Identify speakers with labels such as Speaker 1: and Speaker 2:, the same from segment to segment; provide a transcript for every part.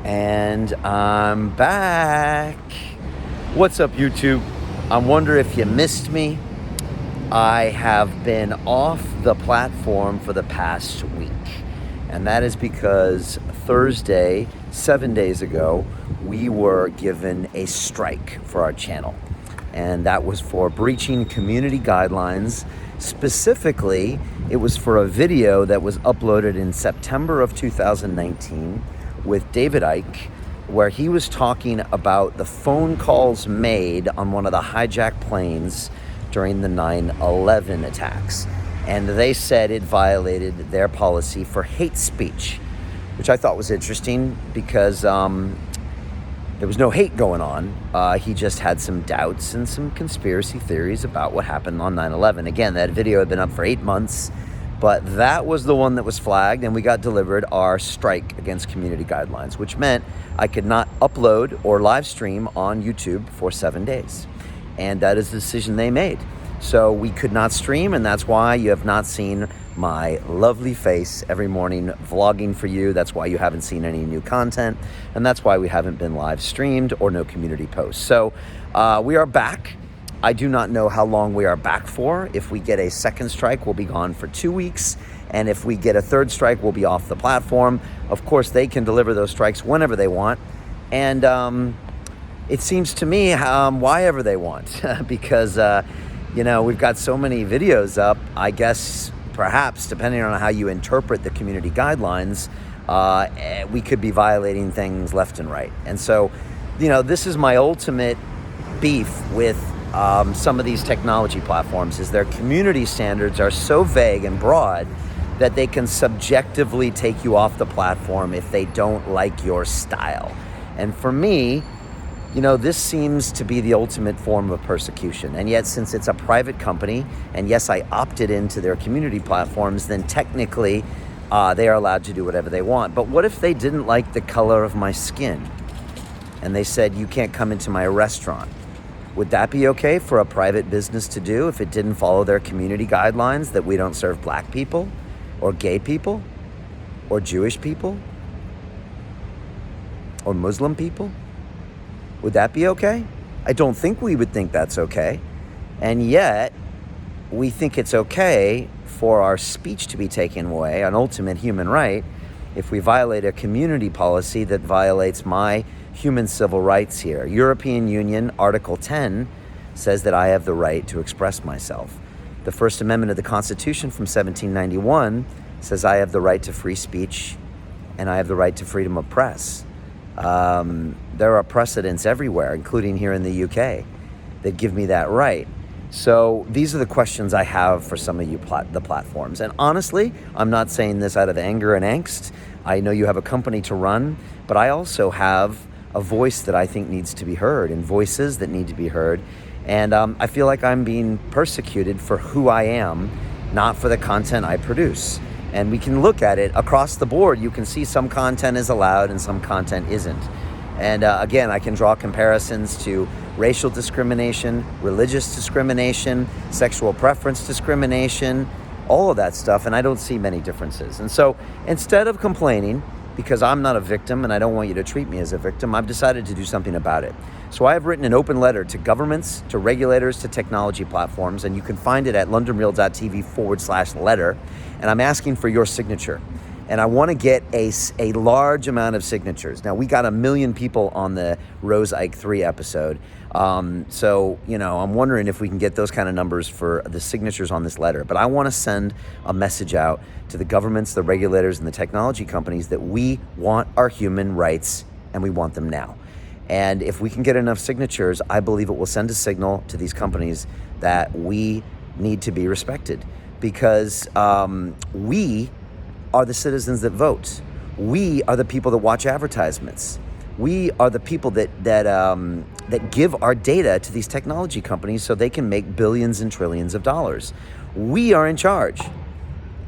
Speaker 1: And I'm back. What's up, YouTube? I wonder if you missed me. I have been off the platform for the past week. And that is because Thursday, 7 days ago, we were given a strike for our channel. And that was for breaching community guidelines. Specifically, it was for a video that was uploaded in September of 2019 with David Icke, where he was talking about the phone calls made on one of the hijacked planes during the 9/11 attacks. And they said it violated their policy for hate speech, which I thought was interesting because there was no hate going on. He just had some doubts and some conspiracy theories about what happened on 9/11. Again, that video had been up for 8 months, but that was the one that was flagged, and we got delivered our strike against community guidelines, which meant I could not upload or live stream on YouTube for 7 days. And that is the decision they made. So we could not stream, and that's why you have not seen my lovely face every morning vlogging for you. That's why you haven't seen any new content, and that's why we haven't been live streamed or no community posts. So we are back. I do not know how long we are back for. If we get a second strike, we'll be gone for 2 weeks. And if we get a third strike, we'll be off the platform. Of course, they can deliver those strikes whenever they want. And it seems to me why ever they want, because we've got so many videos up. I guess perhaps, depending on how you interpret the community guidelines, we could be violating things left and right. And so, this is my ultimate beef with some of these technology platforms, is their community standards are so vague and broad that they can subjectively take you off the platform if they don't like your style. And for me, this seems to be the ultimate form of persecution. And yet, since it's a private company, and yes, I opted into their community platforms, then technically they are allowed to do whatever they want. But what if they didn't like the color of my skin and they said, you can't come into my restaurant? Would that be okay for a private business to do if it didn't follow their community guidelines, that we don't serve black people or gay people or Jewish people or Muslim people? Would that be okay? I don't think we would think that's okay. And yet, we think it's okay for our speech to be taken away, an ultimate human right, if we violate a community policy that violates my human civil rights here. European Union, Article 10, says that I have the right to express myself. The First Amendment of the Constitution from 1791 says I have the right to free speech and I have the right to freedom of press. There are precedents everywhere, including here in the UK, that give me that right. So these are the questions I have for some of you the platforms. And honestly, I'm not saying this out of anger and angst. I know you have a company to run, but I also have a voice that I think needs to be heard, and voices that need to be heard. And I feel like I'm being persecuted for who I am, not for the content I produce. And we can look at it across the board. You can see some content is allowed and some content isn't. And again, I can draw comparisons to racial discrimination, religious discrimination, sexual preference discrimination, all of that stuff, and I don't see many differences. And so instead of complaining, because I'm not a victim and I don't want you to treat me as a victim, I've decided to do something about it. So I have written an open letter to governments, to regulators, to technology platforms, and you can find it at londonreal.tv/letter. And I'm asking for your signature. And I want to get a large amount of signatures. Now, we got 1 million people on the Rose Icke 3 episode. So, I'm wondering if we can get those kind of numbers for the signatures on this letter. But I want to send a message out to the governments, the regulators, and the technology companies that we want our human rights, and we want them now. And if we can get enough signatures, I believe it will send a signal to these companies that we need to be respected, because we are the citizens that vote. We are the people that watch advertisements. We are the people that give our data to these technology companies so they can make billions and trillions of dollars. We are in charge.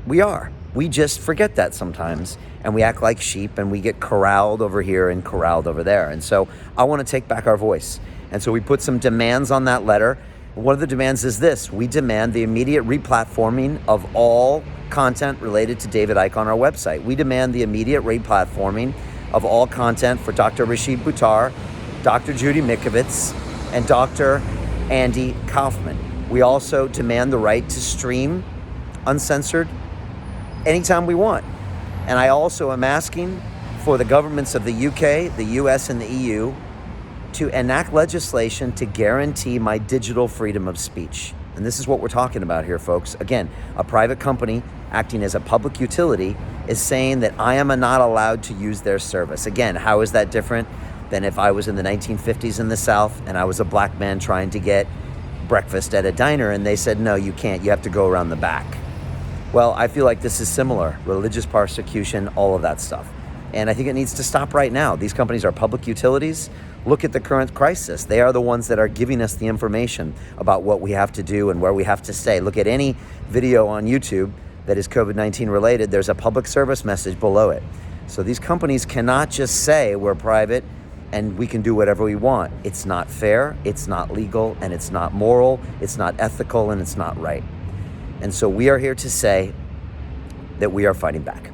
Speaker 1: We are. We just forget that sometimes, and we act like sheep, and we get corralled over here and corralled over there. And so I want to take back our voice. And so we put some demands on that letter. One of the demands is this: we demand the immediate replatforming of all content related to David Icke on our website. We demand the immediate replatforming of all content for Dr. Rashid Buttar, Dr. Judy Mikovits, and Dr. Andy Kaufman. We also demand the right to stream uncensored anytime we want. And I also am asking for the governments of the UK, the US, and the EU to enact legislation to guarantee my digital freedom of speech. And this is what we're talking about here, folks. Again, a private company acting as a public utility is saying that I am not allowed to use their service. Again, how is that different than if I was in the 1950s in the South and I was a black man trying to get breakfast at a diner and they said, no, you can't, you have to go around the back. Well, I feel like this is similar. Religious persecution, all of that stuff. And I think it needs to stop right now. These companies are public utilities. Look at the current crisis. They are the ones that are giving us the information about what we have to do and where we have to stay. Look at any video on YouTube that is COVID-19 related. There's a public service message below it. So these companies cannot just say we're private and we can do whatever we want. It's not fair, it's not legal, and it's not moral, it's not ethical, and it's not right. And so we are here to say that we are fighting back.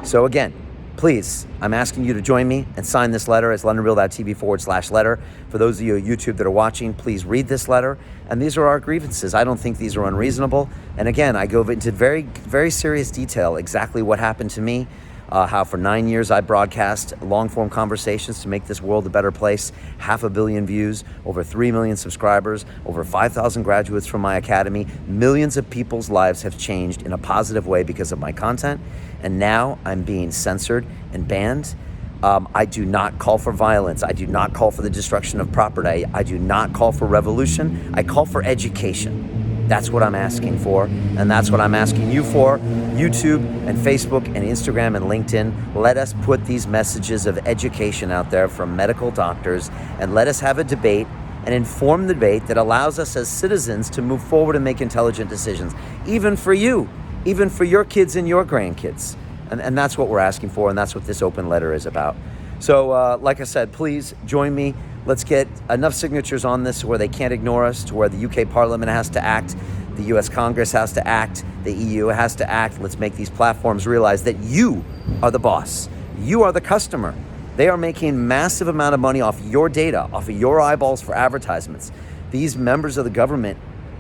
Speaker 1: So again, please, I'm asking you to join me and sign this letter. It's londonreal.tv/letter. For those of you on YouTube that are watching, please read this letter. And these are our grievances. I don't think these are unreasonable. And again, I go into very, very serious detail exactly what happened to me, how for 9 years I broadcast long-form conversations to make this world a better place, 500 million views, over 3 million subscribers, over 5,000 graduates from my academy. Millions of people's lives have changed in a positive way because of my content. And now I'm being censored and banned. I do not call for violence. I do not call for the destruction of property. I do not call for revolution. I call for education. That's what I'm asking for. And that's what I'm asking you for. YouTube and Facebook and Instagram and LinkedIn, let us put these messages of education out there from medical doctors, and let us have a debate, an informed debate that allows us as citizens to move forward and make intelligent decisions, even for you, even for your kids and your grandkids. And that's what we're asking for, and that's what this open letter is about. So like I said, please join me. Let's get enough signatures on this where they can't ignore us, to where the UK Parliament has to act, the US Congress has to act, the EU has to act. Let's make these platforms realize that you are the boss. You are the customer. They are making massive amount of money off your data, off of your eyeballs for advertisements. These members of the government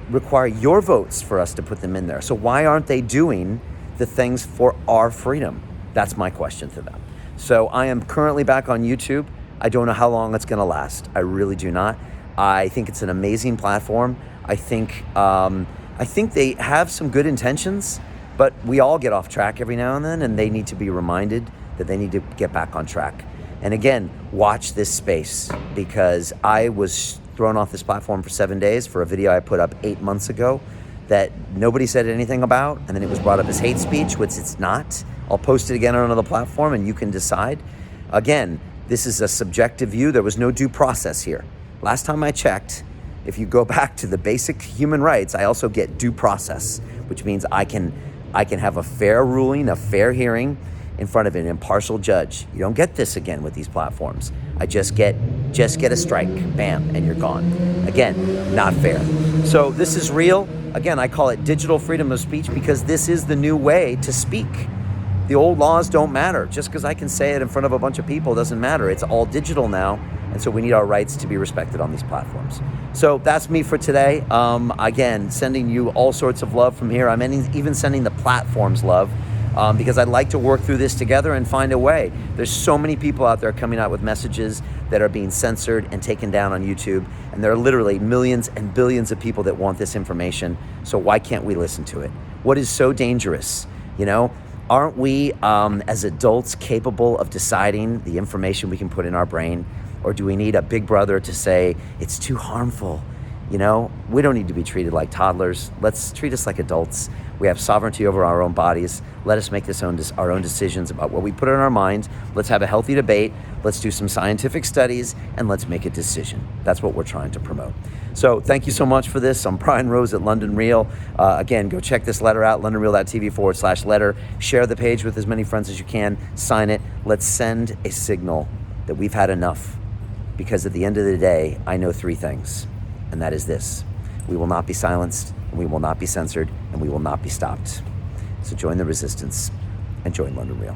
Speaker 1: require your votes for us to put them in there. So why aren't they doing the things for our freedom? That's my question to them. So I am currently back on YouTube. I don't know how long it's gonna last. I really do not. I think it's an amazing platform. I think they have some good intentions, but we all get off track every now and then, and they need to be reminded that they need to get back on track. And again, watch this space, because I was thrown off this platform for 7 days for a video I put up 8 months ago that nobody said anything about, and then it was brought up as hate speech, which it's not. I'll post it again on another platform and you can decide. Again, this is a subjective view. There was no due process here. Last time I checked, if you go back to the basic human rights, I also get due process, which means I can have a fair ruling, a fair hearing in front of an impartial judge. You don't get this again with these platforms. I just get a strike, bam, and you're gone. Again, not fair. So this is real. Again, I call it digital freedom of speech because this is the new way to speak. The old laws don't matter. Just because I can say it in front of a bunch of people doesn't matter. It's all digital now, and so we need our rights to be respected on these platforms. So that's me for today. Again, sending you all sorts of love from here. I'm even sending the platforms love, because I'd like to work through this together and find a way. There's so many people out there coming out with messages that are being censored and taken down on YouTube, and there are literally millions and billions of people that want this information. So why can't we listen to it? What is so dangerous? You know, aren't we as adults capable of deciding the information we can put in our brain? Or do we need a big brother to say it's too harmful? You know, we don't need to be treated like toddlers. Let's treat us like adults. We have sovereignty over our own bodies. Let us make our own decisions about what we put in our minds. Let's have a healthy debate. Let's do some scientific studies, and let's make a decision. That's what we're trying to promote. So thank you so much for this. I'm Brian Rose at London Real. Again, go check this letter out, londonreal.tv/letter. Share the page with as many friends as you can. Sign it. Let's send a signal that we've had enough. Because at the end of the day, I know 3 things, and that is this: we will not be silenced, and we will not be censored, and we will not be stopped. So join the resistance and join London Real.